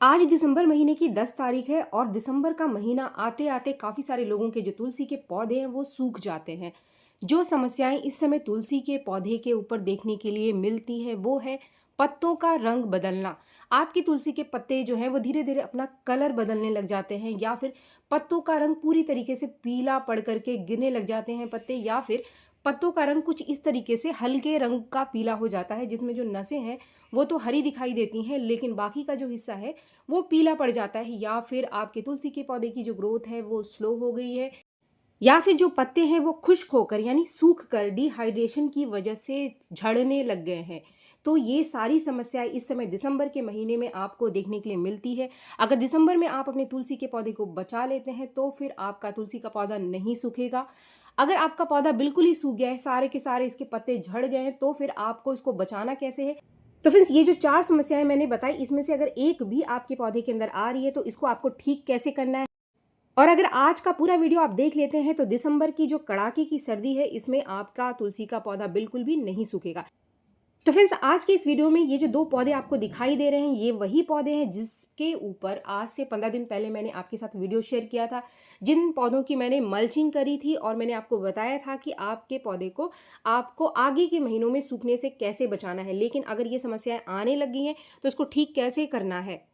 आज दिसंबर महीने की 10 तारीख है और दिसंबर का महीना आते आते काफ़ी सारे लोगों के जो तुलसी के पौधे हैं वो सूख जाते हैं। जो समस्याएं इस समय तुलसी के पौधे के ऊपर देखने के लिए मिलती है वो है पत्तों का रंग बदलना। आपकी तुलसी के पत्ते जो हैं वो धीरे धीरे अपना कलर बदलने लग जाते हैं, या फिर पत्तों का रंग पूरी तरीके से पीला पड़ करके गिरने लग जाते हैं पत्ते, या फिर पत्तों का रंग कुछ इस तरीके से हल्के रंग का पीला हो जाता है, जिसमें जो नसें हैं वो तो हरी दिखाई देती हैं लेकिन बाकी का जो हिस्सा है वो पीला पड़ जाता है। या फिर आपके तुलसी के पौधे की जो ग्रोथ है वो स्लो हो गई है, या फिर जो पत्ते हैं वो खुश्क होकर यानी सूख कर डिहाइड्रेशन की वजह से झड़ने लग गए हैं। तो ये सारी समस्याएं इस समय दिसंबर के महीने में आपको देखने के लिए मिलती है। अगर दिसंबर में आप अपने तुलसी के पौधे को बचा लेते हैं तो फिर आपका तुलसी का पौधा नहीं सूखेगा। अगर आपका पौधा बिल्कुल ही सूख गया है, सारे के सारे इसके पत्ते झड़ गए हैं, तो फिर आपको इसको बचाना कैसे है। तो फ्रेंड्स, ये जो 4 समस्याएं मैंने बताई इसमें से अगर एक भी आपके पौधे के अंदर आ रही है तो इसको आपको ठीक कैसे करना है। और अगर आज का पूरा वीडियो आप देख लेते हैं तो दिसंबर की जो कड़ाके की सर्दी है इसमें आपका तुलसी का पौधा बिल्कुल भी नहीं सूखेगा। तो फ्रेंड्स, आज के इस वीडियो में ये जो 2 पौधे आपको दिखाई दे रहे हैं ये वही पौधे हैं जिसके ऊपर आज से 15 दिन पहले मैंने आपके साथ वीडियो शेयर किया था, जिन पौधों की मैंने मल्चिंग करी थी और मैंने आपको बताया था कि आपके पौधे को आपको आगे के महीनों में सूखने से कैसे बचाना है। लेकिन अगर ये समस्याएं आने लग गई हैं तो इसको ठीक कैसे करना है।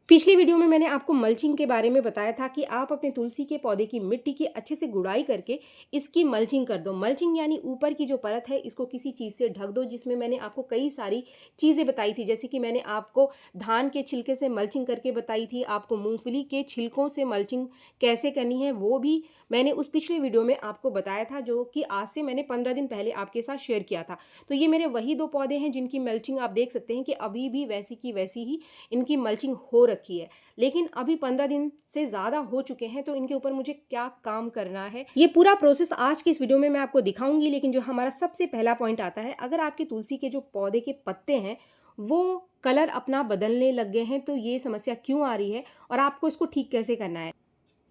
पिछली वीडियो में मैंने आपको मल्चिंग के बारे में बताया था कि आप अपने तुलसी के पौधे की मिट्टी की अच्छे से गुड़ाई करके इसकी मल्चिंग कर दो। मल्चिंग यानी ऊपर की जो परत है इसको किसी चीज़ से ढक दो, जिसमें मैंने आपको कई सारी चीज़ें बताई थी, जैसे कि मैंने आपको धान के छिलके से मल्चिंग करके बताई थी, आपको मूंगफली के छिलकों से मल्चिंग कैसे करनी है वो भी मैंने उस पिछले वीडियो में आपको बताया था, जो कि आज से मैंने 15 दिन पहले आपके साथ शेयर किया था। तो ये मेरे वही 2 पौधे हैं जिनकी मल्चिंग आप देख सकते हैं कि अभी भी वैसी की वैसी ही इनकी मल्चिंग हो रखी है। लेकिन अभी 15 दिन से ज़्यादा हो चुके हैं तो इनके ऊपर मुझे क्या काम करना है ये पूरा प्रोसेस आज की इस वीडियो में मैं आपको दिखाऊंगी। लेकिन जो हमारा सबसे पहला पॉइंट आता है, अगर आपके तुलसी के जो पौधे के पत्ते हैं वो कलर अपना बदलने लग गए हैं तो ये समस्या क्यों आ रही है और आपको इसको ठीक कैसे करना है।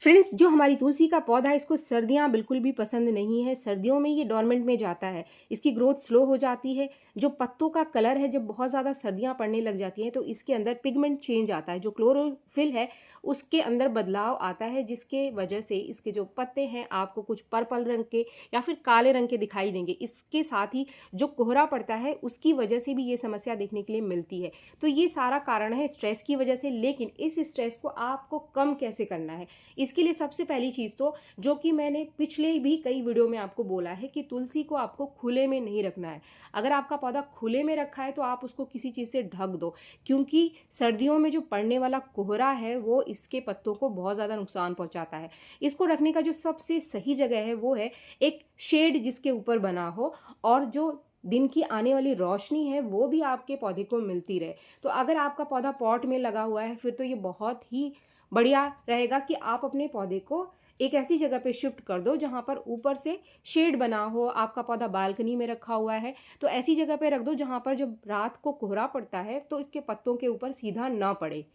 फ्रेंड्स, जो हमारी तुलसी का पौधा है इसको सर्दियां बिल्कुल भी पसंद नहीं है। सर्दियों में ये डॉर्मेंट में जाता है, इसकी ग्रोथ स्लो हो जाती है। जो पत्तों का कलर है जब बहुत ज़्यादा सर्दियां पड़ने लग जाती हैं तो इसके अंदर पिगमेंट चेंज आता है, जो क्लोरोफिल है उसके अंदर बदलाव आता है, जिसके वजह से इसके जो पत्ते हैं आपको कुछ पर्पल रंग के या फिर काले रंग के दिखाई देंगे। इसके साथ ही जो कोहरा पड़ता है उसकी वजह से भी ये समस्या देखने के लिए मिलती है। तो ये सारा कारण है स्ट्रेस की वजह से। लेकिन इस स्ट्रेस को आपको कम कैसे करना है, इसके लिए सबसे पहली चीज़ तो जो कि मैंने पिछले भी कई वीडियो में आपको बोला है कि तुलसी को आपको खुले में नहीं रखना है। अगर आपका पौधा खुले में रखा है तो आप उसको किसी चीज़ से ढक दो, क्योंकि सर्दियों में जो पड़ने वाला कोहरा है वो इसके पत्तों को बहुत ज़्यादा नुकसान पहुंचाता है। इसको रखने का जो सबसे सही जगह है वो है एक शेड जिसके ऊपर बना हो और जो दिन की आने वाली रोशनी है वो भी आपके पौधे को मिलती रहे। तो अगर आपका पौधा पॉट में लगा हुआ है फिर तो ये बहुत ही बढ़िया रहेगा कि आप अपने पौधे को एक ऐसी जगह पे शिफ्ट कर दो जहाँ पर ऊपर से शेड बना हो। आपका पौधा बालकनी में रखा हुआ है तो ऐसी जगह पे रख दो जहाँ पर जब रात को कोहरा पड़ता है तो इसके पत्तों के ऊपर सीधा ना पड़े,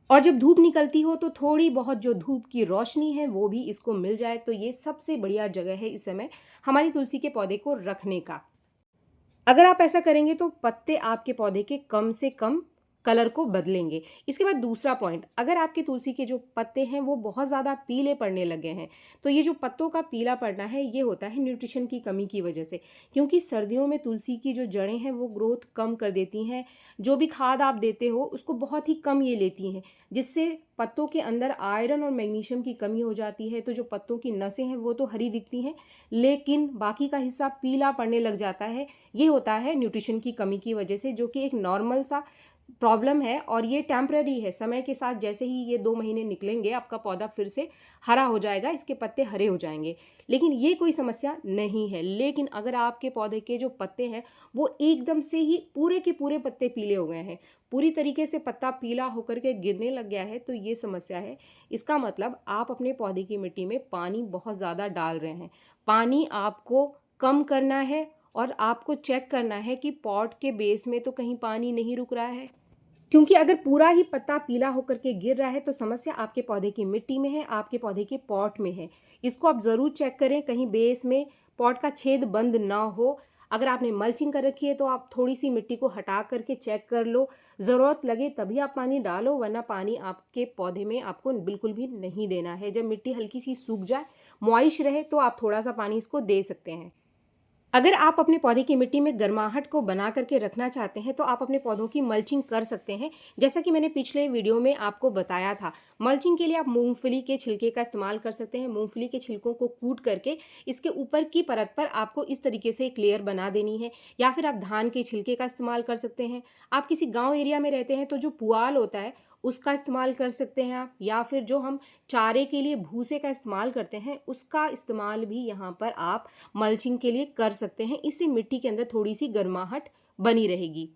और जब धूप निकलती हो तो थोड़ी बहुत जो धूप की रोशनी है वो भी इसको मिल जाए। तो ये सबसे बढ़िया जगह है इस समय हमारी तुलसी के पौधे को रखने का। अगर आप ऐसा करेंगे तो पत्ते आपके पौधे के कम से कम कलर को बदलेंगे। इसके बाद दूसरा पॉइंट, अगर आपके तुलसी के जो पत्ते हैं वो बहुत ज़्यादा पीले पड़ने लगे हैं तो ये जो पत्तों का पीला पड़ना है ये होता है न्यूट्रिशन की कमी की वजह से, क्योंकि सर्दियों में तुलसी की जो जड़ें हैं वो ग्रोथ कम कर देती हैं। जो भी खाद आप देते हो उसको बहुत ही कम ये लेती हैं, जिससे पत्तों के अंदर आयरन और मैग्नीशियम की कमी हो जाती है। तो जो पत्तों की नसें हैं वो तो हरी दिखती हैं लेकिन बाकी का हिस्सा पीला पड़ने लग जाता है। ये होता है न्यूट्रिशन की कमी की वजह से, जो कि एक नॉर्मल सा प्रॉब्लम है और ये टेम्पररी है। समय के साथ जैसे ही ये 2 महीने निकलेंगे आपका पौधा फिर से हरा हो जाएगा, इसके पत्ते हरे हो जाएंगे। लेकिन ये कोई समस्या नहीं है। लेकिन अगर आपके पौधे के जो पत्ते हैं वो एकदम से ही पूरे के पूरे पत्ते पीले हो गए हैं, पूरी तरीके से पत्ता पीला होकर के गिरने लग गया है, तो ये समस्या है। इसका मतलब आप अपने पौधे की मिट्टी में पानी बहुत ज़्यादा डाल रहे हैं। पानी आपको कम करना है और आपको चेक करना है कि पॉट के बेस में तो कहीं पानी नहीं रुक रहा है, क्योंकि अगर पूरा ही पत्ता पीला होकर के गिर रहा है तो समस्या आपके पौधे की मिट्टी में है, आपके पौधे के पॉट में है। इसको आप ज़रूर चेक करें कहीं बेस में पॉट का छेद बंद ना हो। अगर आपने मल्चिंग कर रखी है तो आप थोड़ी सी मिट्टी को हटा करके चेक कर लो। ज़रूरत लगे तभी आप पानी डालो, वरना पानी आपके पौधे में आपको बिल्कुल भी नहीं देना है। जब मिट्टी हल्की सी सूख जाए, मॉइस्ट रहे, तो आप थोड़ा सा पानी इसको दे सकते हैं। अगर आप अपने पौधे की मिट्टी में गर्माहट को बना करके रखना चाहते हैं तो आप अपने पौधों की मल्चिंग कर सकते हैं। जैसा कि मैंने पिछले वीडियो में आपको बताया था, मल्चिंग के लिए आप मूंगफली के छिलके का इस्तेमाल कर सकते हैं। मूंगफली के छिलकों को कूट करके इसके ऊपर की परत पर आपको इस तरीके से एक लेयर बना देनी है, या फिर आप धान के छिलके का इस्तेमाल कर सकते हैं। आप किसी गाँव एरिया में रहते हैं तो जो पुआल होता है उसका इस्तेमाल कर सकते हैं आप, या फिर जो हम चारे के लिए भूसे का इस्तेमाल करते हैं उसका इस्तेमाल भी यहाँ पर आप मल्चिंग के लिए कर सकते हैं। इससे मिट्टी के अंदर थोड़ी सी गर्माहट बनी रहेगी।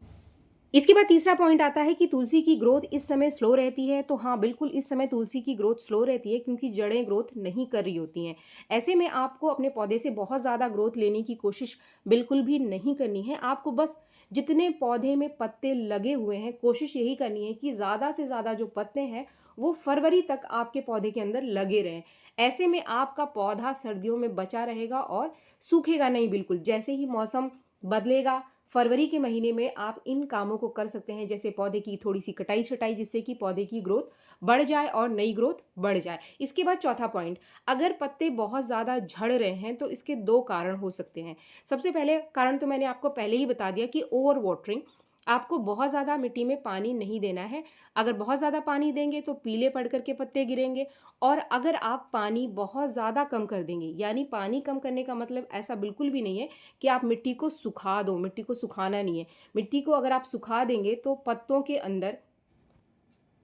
इसके बाद तीसरा पॉइंट आता है कि तुलसी की ग्रोथ इस समय स्लो रहती है। तो हाँ, बिल्कुल इस समय तुलसी की ग्रोथ स्लो रहती है क्योंकि जड़ें ग्रोथ नहीं कर रही होती हैं। ऐसे में आपको अपने पौधे से बहुत ज़्यादा ग्रोथ लेने की कोशिश बिल्कुल भी नहीं करनी है। आपको बस जितने पौधे में पत्ते लगे हुए हैं, कोशिश यही करनी है कि ज़्यादा से ज़्यादा जो पत्ते हैं वो फरवरी तक आपके पौधे के अंदर लगे रहें। ऐसे में आपका पौधा सर्दियों में बचा रहेगा और सूखेगा नहीं बिल्कुल। जैसे ही मौसम बदलेगा, फरवरी के महीने में आप इन कामों को कर सकते हैं, जैसे पौधे की थोड़ी सी कटाई छटाई, जिससे कि पौधे की ग्रोथ बढ़ जाए और नई ग्रोथ बढ़ जाए। इसके बाद चौथा पॉइंट, अगर पत्ते बहुत ज़्यादा झड़ रहे हैं तो इसके दो कारण हो सकते हैं। सबसे पहले कारण तो मैंने आपको पहले ही बता दिया कि ओवर वाटरिंग। आपको बहुत ज़्यादा मिट्टी में पानी नहीं देना है। अगर बहुत ज़्यादा पानी देंगे तो पीले पड़ करके पत्ते गिरेंगे, और अगर आप पानी बहुत ज़्यादा कम कर देंगे, यानी पानी कम करने का मतलब ऐसा बिल्कुल भी नहीं है कि आप मिट्टी को सुखा दो। मिट्टी को सुखाना नहीं है। मिट्टी को अगर आप सुखा देंगे तो पत्तों के अंदर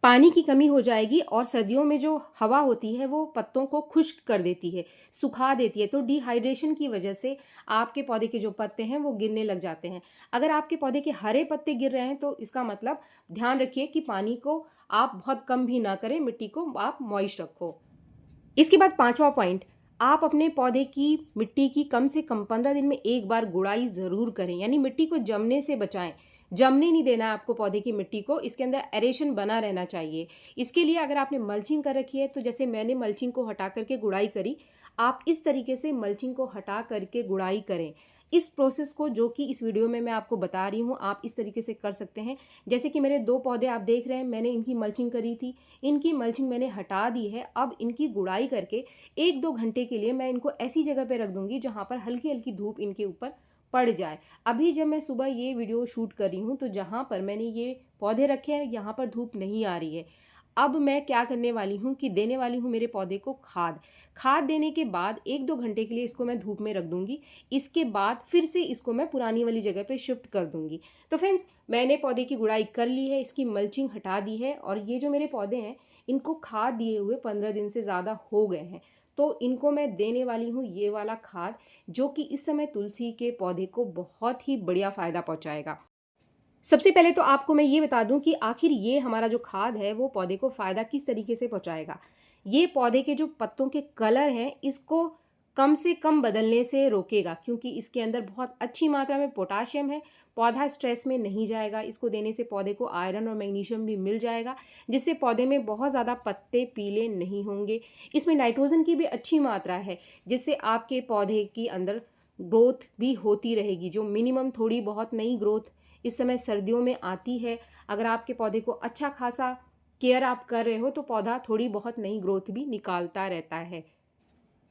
पानी की कमी हो जाएगी, और सर्दियों में जो हवा होती है वो पत्तों को खुश्क कर देती है, सुखा देती है। तो डिहाइड्रेशन की वजह से आपके पौधे के जो पत्ते हैं वो गिरने लग जाते हैं। अगर आपके पौधे के हरे पत्ते गिर रहे हैं तो इसका मतलब ध्यान रखिए कि पानी को आप बहुत कम भी ना करें, मिट्टी को आप मॉइस्ट रखो। इसके बाद पांचवा पॉइंट, आप अपने पौधे की मिट्टी की कम से कम 15 दिन में एक बार गुड़ाई ज़रूर करें, यानी मिट्टी को जमने से बचाएं। जमने नहीं देना है आपको पौधे की मिट्टी को, इसके अंदर एरेशन बना रहना चाहिए। इसके लिए अगर आपने मल्चिंग कर रखी है तो जैसे मैंने मल्चिंग को हटा करके गुड़ाई करी, आप इस तरीके से मल्चिंग को हटा करके गुड़ाई करें। इस प्रोसेस को जो कि इस वीडियो में मैं आपको बता रही हूँ, आप इस तरीके से कर सकते हैं। जैसे कि मेरे 2 पौधे आप देख रहे हैं, मैंने इनकी मल्चिंग करी थी, इनकी मल्चिंग मैंने हटा दी है। अब इनकी गुड़ाई करके 1-2 घंटे के लिए मैं इनको ऐसी जगह पे रख दूंगी जहाँ पर हल्की हल्की धूप इनके ऊपर पड़ जाए। अभी जब मैं सुबह ये वीडियो शूट कर रही हूँ तो जहाँ पर मैंने ये पौधे रखे हैं यहाँ पर धूप नहीं आ रही है। अब मैं क्या करने वाली हूँ कि देने वाली हूँ मेरे पौधे को खाद देने के बाद 1-2 घंटे के लिए इसको मैं धूप में रख दूंगी। इसके बाद फिर से इसको मैं पुरानी वाली जगह पे शिफ्ट कर दूंगी। तो फ्रेंड्स, मैंने पौधे की गुड़ाई कर ली है, इसकी मल्चिंग हटा दी है, और ये जो मेरे पौधे हैं इनको खाद दिए हुए 15 दिन से ज़्यादा हो गए हैं। तो इनको मैं देने वाली हूँ ये वाला खाद, जो कि इस समय तुलसी के पौधे को बहुत ही बढ़िया फ़ायदा पहुँचाएगा। सबसे पहले तो आपको मैं ये बता दूं कि आखिर ये हमारा जो खाद है वो पौधे को फ़ायदा किस तरीके से पहुंचाएगा। ये पौधे के जो पत्तों के कलर हैं इसको कम से कम बदलने से रोकेगा, क्योंकि इसके अंदर बहुत अच्छी मात्रा में पोटाशियम है। पौधा स्ट्रेस में नहीं जाएगा। इसको देने से पौधे को आयरन और मैग्नीशियम भी मिल जाएगा, जिससे पौधे में बहुत ज़्यादा पत्ते पीले नहीं होंगे। इसमें नाइट्रोजन की भी अच्छी मात्रा है, जिससे आपके पौधे के अंदर ग्रोथ भी होती रहेगी। जो मिनिमम थोड़ी बहुत नई ग्रोथ इस समय सर्दियों में आती है, अगर आपके पौधे को अच्छा खासा केयर आप कर रहे हो तो पौधा थोड़ी बहुत नई ग्रोथ भी निकालता रहता है।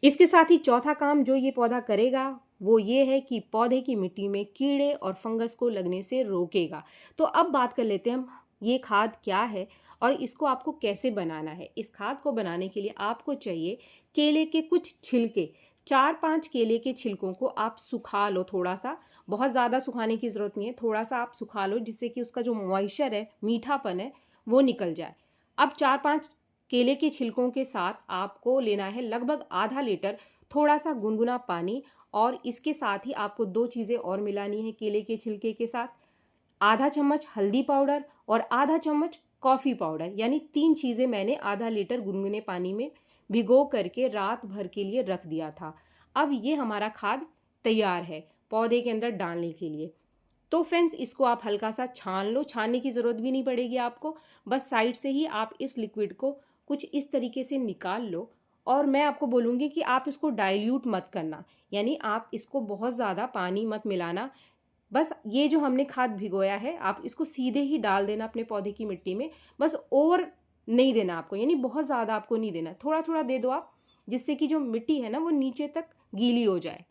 इसके साथ ही चौथा काम जो ये पौधा करेगा वो ये है कि पौधे की मिट्टी में कीड़े और फंगस को लगने से रोकेगा। तो अब बात कर लेते हैं हम, ये खाद क्या है और इसको आपको कैसे बनाना है। इस खाद को बनाने के लिए आपको चाहिए केले के कुछ छिलके। 4-5 केले के छिलकों को आप सुखा लो थोड़ा सा, बहुत ज़्यादा सुखाने की ज़रूरत नहीं है, थोड़ा सा आप सुखा लो जिससे कि उसका जो मॉइस्चर है, मीठापन है, वो निकल जाए। अब 4-5 केले के छिलकों के साथ आपको लेना है लगभग आधा लीटर थोड़ा सा गुनगुना पानी, और इसके साथ ही आपको 2 चीज़ें और मिलानी है केले के छिलके के साथ। आधा चम्मच हल्दी पाउडर और आधा चम्मच कॉफ़ी पाउडर, यानी 3 चीज़ें मैंने आधा लीटर गुनगुने पानी में भिगो करके रात भर के लिए रख दिया था। अब ये हमारा खाद तैयार है पौधे के अंदर डालने के लिए। तो फ्रेंड्स, इसको आप हल्का सा छान लो, छानने की ज़रूरत भी नहीं पड़ेगी आपको, बस साइड से ही आप इस लिक्विड को कुछ इस तरीके से निकाल लो। और मैं आपको बोलूँगी कि आप इसको डाइल्यूट मत करना, यानी आप इसको बहुत ज़्यादा पानी मत मिलाना। बस ये जो हमने खाद भिगोया है आप इसको सीधे ही डाल देना अपने पौधे की मिट्टी में, बस ओवर नहीं देना आपको, यानी बहुत ज़्यादा आपको नहीं देना, थोड़ा थोड़ा दे दो आप, जिससे कि जो मिट्टी है ना वो नीचे तक गीली हो जाए।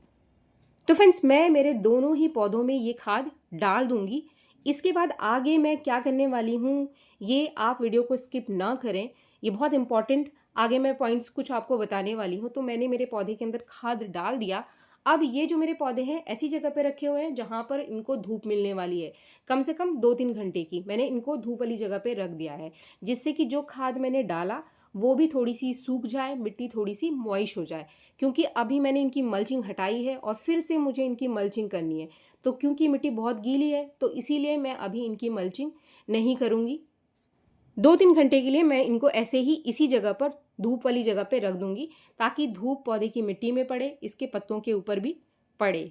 तो फ्रेंड्स मैं मेरे दोनों ही पौधों में ये खाद डाल दूंगी। इसके बाद आगे मैं क्या करने वाली हूँ ये आप वीडियो को स्किप ना करें, ये बहुत इंपॉर्टेंट आगे मैं पॉइंट्स कुछ आपको बताने वाली हूँ। तो मैंने मेरे पौधे के अंदर खाद डाल दिया। अब ये जो मेरे पौधे हैं ऐसी जगह पे रखे हुए हैं जहाँ पर इनको धूप मिलने वाली है, कम से कम 2-3 घंटे की मैंने इनको धूप वाली जगह पे रख दिया है, जिससे कि जो खाद मैंने डाला वो भी थोड़ी सी सूख जाए, मिट्टी थोड़ी सी मॉइश हो जाए। क्योंकि अभी मैंने इनकी मल्चिंग हटाई है और फिर से मुझे इनकी मल्चिंग करनी है, तो क्योंकि मिट्टी बहुत गीली है तो इसीलिए मैं अभी इनकी मल्चिंग नहीं करूँगी। 2-3 घंटे के लिए मैं इनको ऐसे ही इसी जगह पर धूप वाली जगह पे रख दूंगी, ताकि धूप पौधे की मिट्टी में पड़े, इसके पत्तों के ऊपर भी पड़े।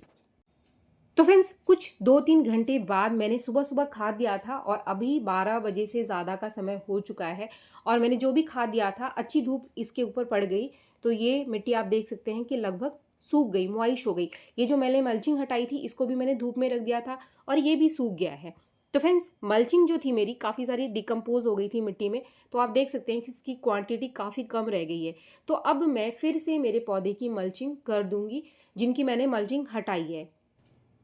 तो फ्रेंड्स कुछ 2-3 घंटे बाद मैंने सुबह सुबह खाद दिया था और अभी 12 बजे से ज़्यादा का समय हो चुका है और मैंने जो भी खाद दिया था अच्छी धूप इसके ऊपर पड़ गई, तो ये मिट्टी आप देख सकते हैं कि लगभग सूख गई, मॉइश हो गई। ये जो मैंने मल्चिंग हटाई थी इसको भी मैंने धूप में रख दिया था और ये भी सूख गया है। तो फ्रेंड्स मल्चिंग जो थी मेरी काफ़ी सारी डिकम्पोज हो गई थी मिट्टी में, तो आप देख सकते हैं कि इसकी क्वांटिटी काफ़ी कम रह गई है। तो अब मैं फिर से मेरे पौधे की मल्चिंग कर दूंगी, जिनकी मैंने मल्चिंग हटाई है।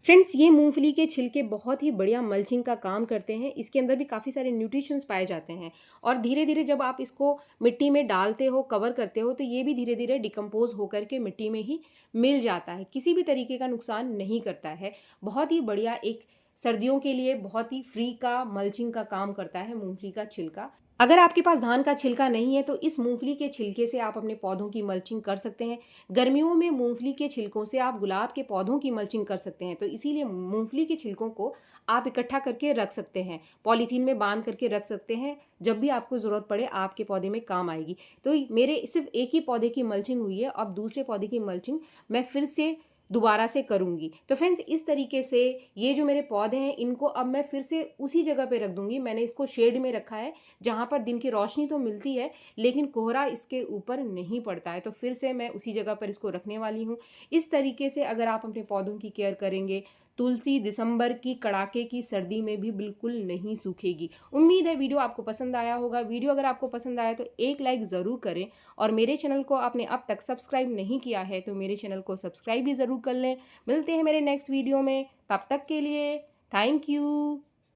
फ्रेंड्स ये मूंगफली के छिलके बहुत ही बढ़िया मल्चिंग का काम करते हैं, इसके अंदर भी काफ़ी सारे न्यूट्रिशंस पाए जाते हैं और धीरे धीरे जब आप इसको मिट्टी में डालते हो, कवर करते हो, तो ये भी धीरे धीरे डिकम्पोज होकर के मिट्टी में ही मिल जाता है, किसी भी तरीके का नुकसान नहीं करता है। बहुत ही बढ़िया एक सर्दियों के लिए बहुत ही फ्री का मल्चिंग का काम करता है मूंगफली का छिलका। अगर आपके पास धान का छिलका नहीं है तो इस मूंगफली के छिलके से आप अपने पौधों की मल्चिंग कर सकते हैं। गर्मियों में मूंगफली के छिलकों से आप गुलाब के पौधों की मल्चिंग कर सकते हैं, तो इसीलिए मूंगफली के छिलकों को आप इकट्ठा करके रख सकते हैं, पॉलीथीन में बांध करके रख सकते हैं, जब भी आपको ज़रूरत पड़े आपके पौधे में काम आएगी। तो मेरे सिर्फ एक ही पौधे की मल्चिंग हुई है, अब दूसरे पौधे की मल्चिंग मैं फिर से दोबारा से करूंगी। तो फ्रेंड्स इस तरीके से ये जो मेरे पौधे हैं इनको अब मैं फिर से उसी जगह पे रख दूंगी। मैंने इसको शेड में रखा है जहाँ पर दिन की रोशनी तो मिलती है लेकिन कोहरा इसके ऊपर नहीं पड़ता है, तो फिर से मैं उसी जगह पर इसको रखने वाली हूँ। इस तरीके से अगर आप अपने पौधों की केयर करेंगे, तुलसी दिसंबर की कड़ाके की सर्दी में भी बिल्कुल नहीं सूखेगी। उम्मीद है वीडियो आपको पसंद आया होगा। वीडियो अगर आपको पसंद आया तो एक लाइक ज़रूर करें और मेरे चैनल को आपने अब तक सब्सक्राइब नहीं किया है तो मेरे चैनल को सब्सक्राइब भी ज़रूर कर लें। मिलते हैं मेरे नेक्स्ट वीडियो में, तब तक के लिए थैंक यू।